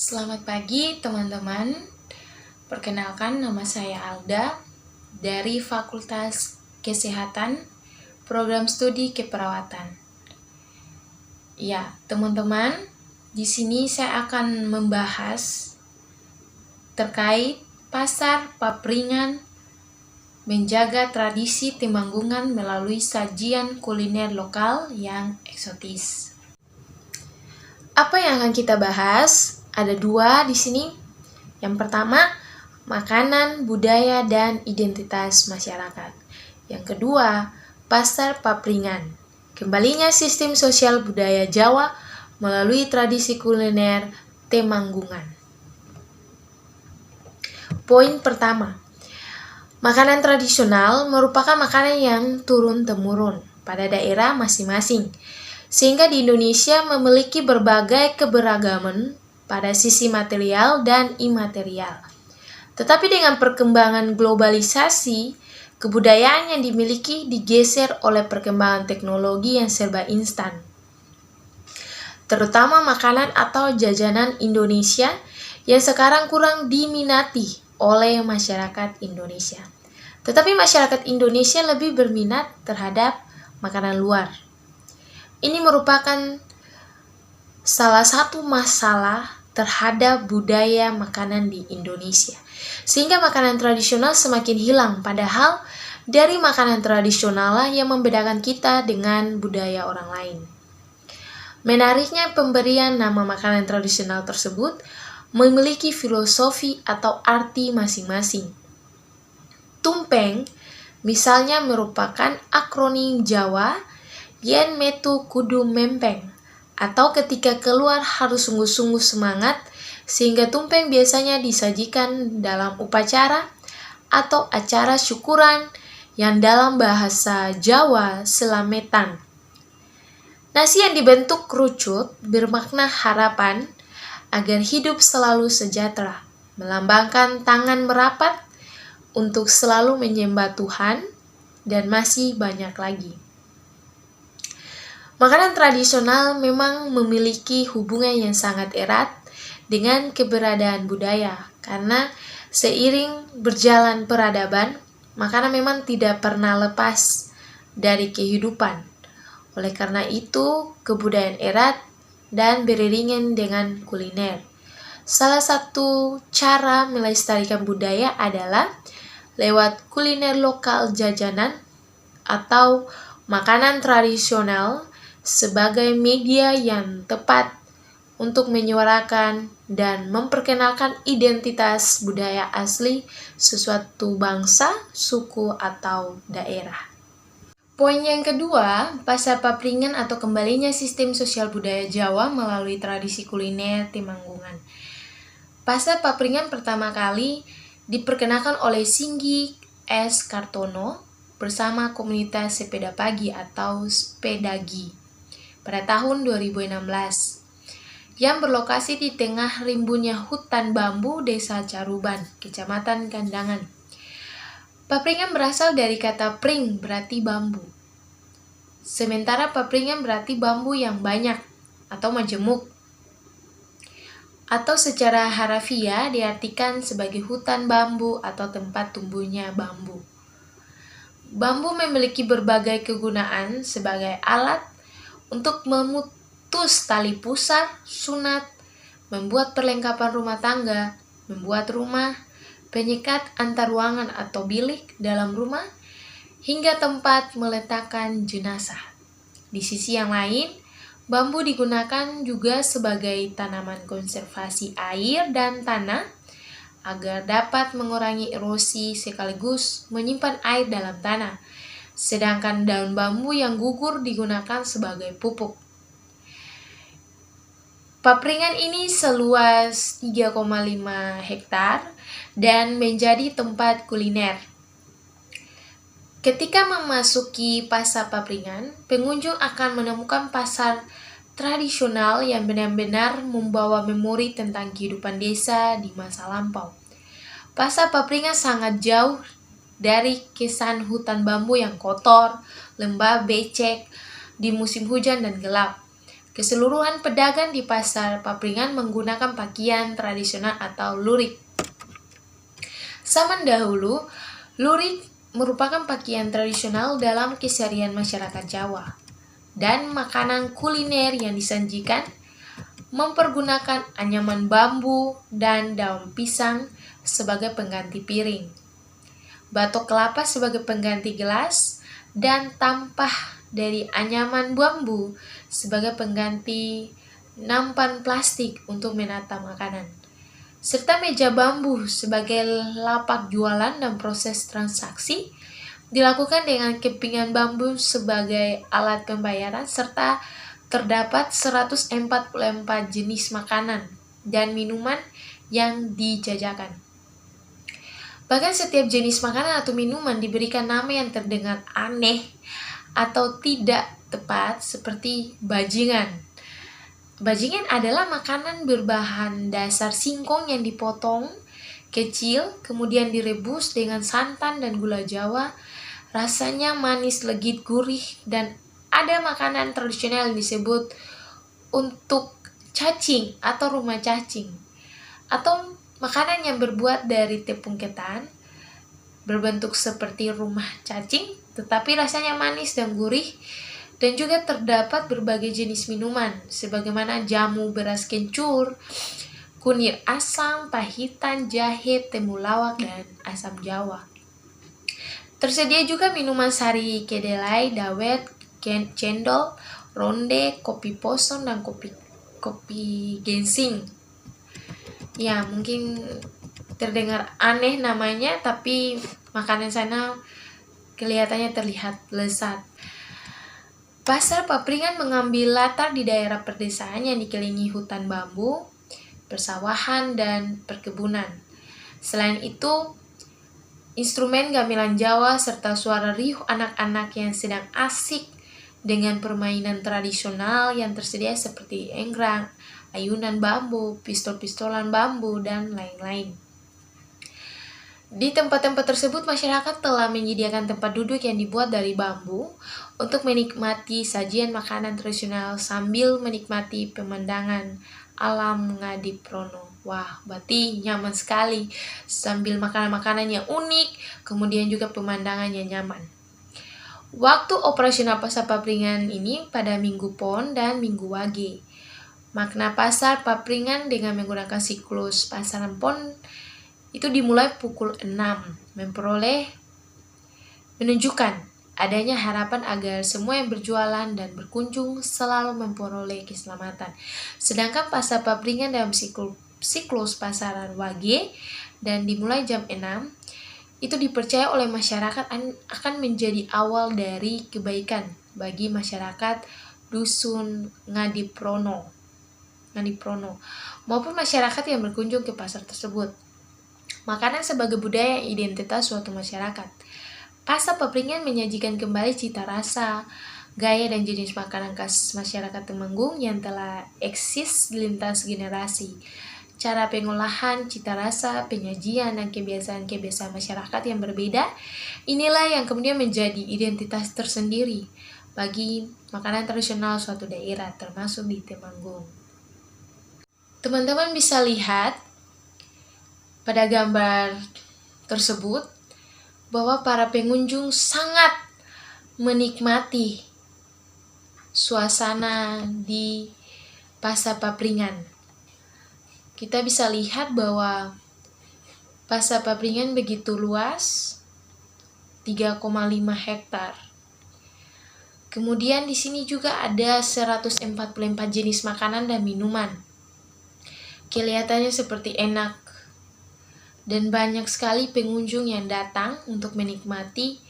Selamat pagi teman-teman. Perkenalkan, nama saya Alda dari Fakultas Kesehatan, Program Studi Keperawatan. Ya, teman-teman, di sini saya akan membahas terkait Pasar Papringan menjaga tradisi Temanggungan melalui sajian kuliner lokal yang eksotis. Apa yang akan kita bahas? Ada dua di sini. Yang pertama, makanan, budaya, dan identitas masyarakat. Yang kedua, Pasar Papringan. Kembalinya sistem sosial budaya Jawa melalui tradisi kuliner Temanggungan. Poin pertama, makanan tradisional merupakan makanan yang turun-temurun pada daerah masing-masing, sehingga di Indonesia memiliki berbagai keberagaman pada sisi material dan imaterial. Tetapi dengan perkembangan globalisasi, kebudayaan yang dimiliki digeser oleh perkembangan teknologi yang serba instan. Terutama makanan atau jajanan Indonesia yang sekarang kurang diminati oleh masyarakat Indonesia. Tetapi masyarakat Indonesia lebih berminat terhadap makanan luar. Ini merupakan salah satu masalah terhadap budaya makanan di Indonesia. Sehingga makanan tradisional semakin hilang, padahal dari makanan tradisional lah yang membedakan kita dengan budaya orang lain. Menariknya, pemberian nama makanan tradisional tersebut memiliki filosofi atau arti masing-masing. Tumpeng misalnya merupakan akronim Jawa Yen Metu Kudu Mempeng, atau ketika keluar harus sungguh-sungguh semangat, sehingga tumpeng biasanya disajikan dalam upacara atau acara syukuran yang dalam bahasa Jawa Selametan. Nasi yang dibentuk kerucut bermakna harapan agar hidup selalu sejahtera, melambangkan tangan merapat untuk selalu menyembah Tuhan, dan masih banyak lagi. Makanan tradisional memang memiliki hubungan yang sangat erat dengan keberadaan budaya, karena seiring berjalan peradaban, makanan memang tidak pernah lepas dari kehidupan. Oleh karena itu, kebudayaan erat dan beriringan dengan kuliner. Salah satu cara melestarikan budaya adalah lewat kuliner lokal jajanan atau makanan tradisional sebagai media yang tepat untuk menyuarakan dan memperkenalkan identitas budaya asli sesuatu bangsa, suku, atau daerah. Poin yang kedua, Pasar Papringan atau kembalinya sistem sosial budaya Jawa melalui tradisi kuliner Temanggungan. Pasar Papringan pertama kali diperkenalkan oleh Singgi S. Kartono bersama komunitas sepeda pagi atau Spedagi pada tahun 2016 yang berlokasi di tengah rimbunnya hutan bambu Desa Caruban, Kecamatan Kandangan. Papringan berasal dari kata pring, berarti bambu. Sementara papringan berarti bambu yang banyak atau majemuk. Atau secara harafiah diartikan sebagai hutan bambu atau tempat tumbuhnya bambu. Bambu memiliki berbagai kegunaan sebagai alat untuk memutus tali pusar, sunat, membuat perlengkapan rumah tangga, membuat rumah, penyekat antar ruangan atau bilik dalam rumah, hingga tempat meletakkan jenazah. Di sisi yang lain, bambu digunakan juga sebagai tanaman konservasi air dan tanah agar dapat mengurangi erosi sekaligus menyimpan air dalam tanah. Sedangkan daun bambu yang gugur digunakan sebagai pupuk. Papringan ini seluas 3,5 hektar dan menjadi tempat kuliner. Ketika memasuki Pasar Papringan, pengunjung akan menemukan pasar tradisional yang benar-benar membawa memori tentang kehidupan desa di masa lampau. Pasar Papringan sangat jauh dari kesan hutan bambu yang kotor, lembab, becek di musim hujan dan gelap. Keseluruhan pedagang di pasar Papringan menggunakan pakaian tradisional atau lurik. Zaman dahulu, lurik merupakan pakaian tradisional dalam keseharian masyarakat Jawa. Dan makanan kuliner yang disajikan mempergunakan anyaman bambu dan daun pisang sebagai pengganti piring, batok kelapa sebagai pengganti gelas, dan tampah dari anyaman bambu sebagai pengganti nampan plastik untuk menata makanan, serta meja bambu sebagai lapak jualan dan proses transaksi dilakukan dengan kepingan bambu sebagai alat pembayaran, serta terdapat 144 jenis makanan dan minuman yang dijajakan. Bahkan setiap jenis makanan atau minuman diberikan nama yang terdengar aneh atau tidak tepat, seperti bajingan. Bajingan adalah makanan berbahan dasar singkong yang dipotong kecil, kemudian direbus dengan santan dan gula Jawa. Rasanya manis, legit, gurih, dan ada makanan tradisional yang disebut untuk cacing atau rumah cacing, atau makanan yang berbuat dari tepung ketan, berbentuk seperti rumah cacing, tetapi rasanya manis dan gurih. Dan juga terdapat berbagai jenis minuman, sebagaimana jamu beras kencur, kunir asam, pahitan, jahe, temulawak, dan asam Jawa. Tersedia juga minuman sari kedelai, dawet, cendol, ronde, kopi poson, dan kopi ginseng. Ya, mungkin terdengar aneh namanya, tapi makanan sana kelihatannya terlihat lezat. Pasar Papringan mengambil latar di daerah perdesaan yang dikelilingi hutan bambu, persawahan, dan perkebunan. Selain itu, instrumen gamelan Jawa serta suara riuh anak-anak yang sedang asik dengan permainan tradisional yang tersedia seperti enggrang, ayunan bambu, pistol-pistolan bambu, dan lain-lain. Di tempat-tempat tersebut, masyarakat telah menyediakan tempat duduk yang dibuat dari bambu untuk menikmati sajian makanan tradisional sambil menikmati pemandangan alam Ngadiprono. Wah, berarti nyaman sekali sambil makanan-makanan yang unik, kemudian juga pemandangan yang nyaman. Waktu operasional pasar Papringan ini pada Minggu Pon dan Minggu Wage. Makna pasar Papringan dengan menggunakan siklus pasaran Pon itu dimulai pukul 6, menunjukkan adanya harapan agar semua yang berjualan dan berkunjung selalu memperoleh keselamatan. Sedangkan pasar Papringan dalam siklus pasaran Wage dan dimulai jam 6, itu dipercaya oleh masyarakat akan menjadi awal dari kebaikan bagi masyarakat dusun Ngadiprono maupun masyarakat yang berkunjung ke pasar tersebut. Makanan sebagai budaya identitas suatu masyarakat. Pasar Papringan menyajikan kembali cita rasa, gaya, dan jenis makanan khas masyarakat Temanggung yang telah eksis lintas generasi. Cara pengolahan, cita rasa, penyajian, dan kebiasaan-kebiasaan masyarakat yang berbeda, inilah yang kemudian menjadi identitas tersendiri bagi makanan tradisional suatu daerah, termasuk di Temanggung. Teman-teman bisa lihat pada gambar tersebut bahwa para pengunjung sangat menikmati suasana di Pasar Papringan. Kita bisa lihat bahwa Pasar Papringan begitu luas, 3,5 hektar. Kemudian di sini juga ada 144 jenis makanan dan minuman. Kelihatannya seperti enak, dan banyak sekali pengunjung yang datang untuk menikmati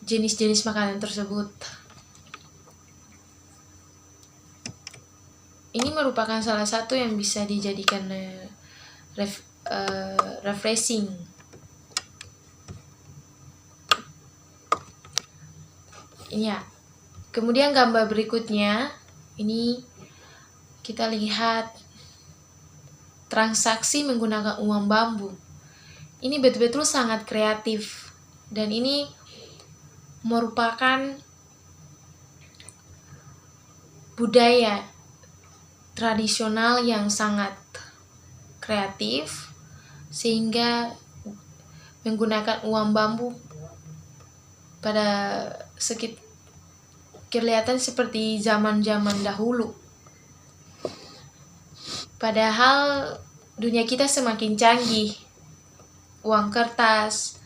jenis-jenis makanan tersebut. Ini merupakan salah satu yang bisa dijadikan refreshing. Ini ya. Kemudian gambar berikutnya, ini kita lihat transaksi menggunakan uang bambu. Ini betul-betul sangat kreatif, dan ini merupakan budaya tradisional yang sangat kreatif, sehingga menggunakan uang bambu pada kelihatan seperti zaman-zaman dahulu. Padahal dunia kita semakin canggih, uang kertas.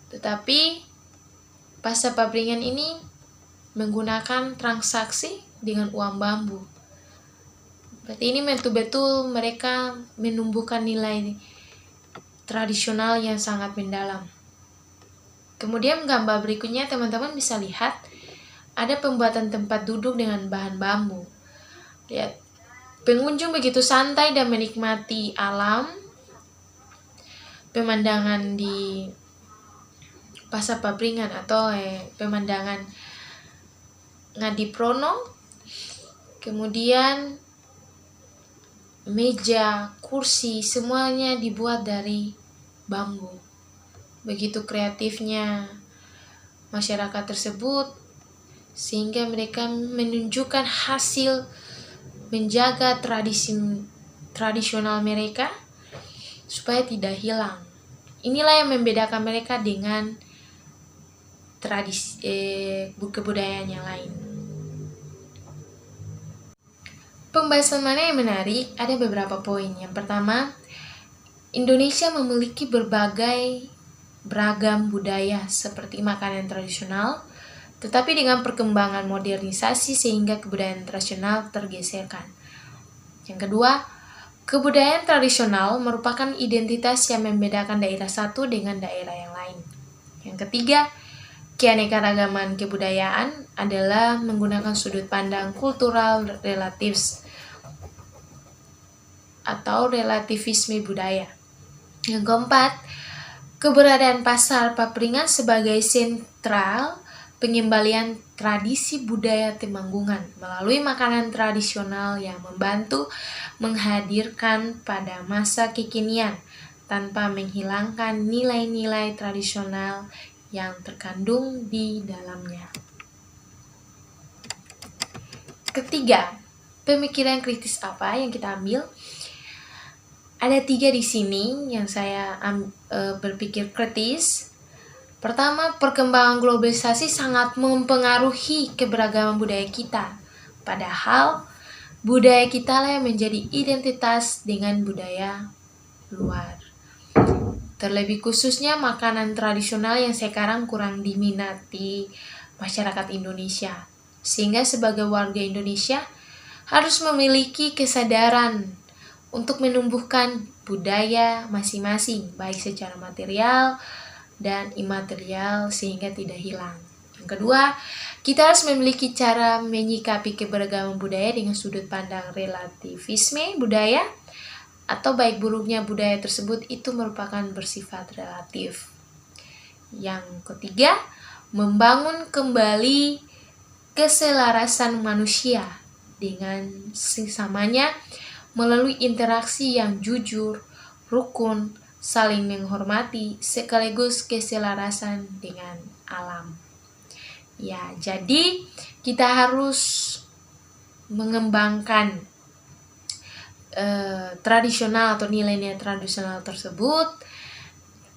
Tetapi pasar papringan ini menggunakan transaksi dengan uang bambu. Berarti ini betul-betul mereka menumbuhkan nilai tradisional yang sangat mendalam. Kemudian gambar berikutnya teman-teman bisa lihat ada pembuatan tempat duduk dengan bahan bambu. Lihat, pengunjung begitu santai dan menikmati alam, pemandangan di pasar papringan atau pemandangan Ngadiprono. Kemudian meja, kursi, semuanya dibuat dari bambu. Begitu kreatifnya masyarakat tersebut, sehingga mereka menunjukkan hasil menjaga tradisional mereka supaya tidak hilang. Inilah yang membedakan mereka dengan kebudayaan yang lain. Pembahasan mana yang menarik? Ada beberapa poin. Yang pertama, Indonesia memiliki beragam budaya seperti makanan tradisional, tetapi dengan perkembangan modernisasi sehingga kebudayaan tradisional tergeserkan. Yang kedua, kebudayaan tradisional merupakan identitas yang membedakan daerah satu dengan daerah yang lain. Yang ketiga, keanekaragaman kebudayaan adalah menggunakan sudut pandang kultural relatif atau relativisme budaya. Yang keempat, keberadaan pasar papringan sebagai sentral pengembalian tradisi budaya Temanggungan melalui makanan tradisional yang membantu menghadirkan pada masa kekinian tanpa menghilangkan nilai-nilai tradisional yang terkandung di dalamnya. Ketiga, pemikiran kritis apa yang kita ambil? Ada 3 di sini yang saya berpikir kritis. Pertama, perkembangan globalisasi sangat mempengaruhi keberagaman budaya kita. Padahal budaya kita lah yang menjadi identitas dengan budaya luar. Terlebih khususnya makanan tradisional yang sekarang kurang diminati masyarakat Indonesia. Sehingga sebagai warga Indonesia harus memiliki kesadaran untuk menumbuhkan budaya masing-masing, baik secara material dan imaterial sehingga tidak hilang. Yang kedua, kita harus memiliki cara menyikapi keberagaman budaya dengan sudut pandang relativisme budaya, atau baik buruknya budaya tersebut itu merupakan bersifat relatif. Yang ketiga, membangun kembali keselarasan manusia dengan sesamanya melalui interaksi yang jujur, rukun, saling menghormati, sekaligus keselarasan dengan alam. Ya, jadi kita harus mengembangkan tradisional atau nilai-nilai tradisional tersebut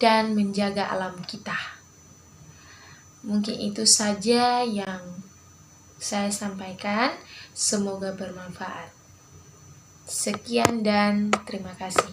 dan menjaga alam kita. Mungkin itu saja yang saya sampaikan. Semoga bermanfaat. Sekian dan terima kasih.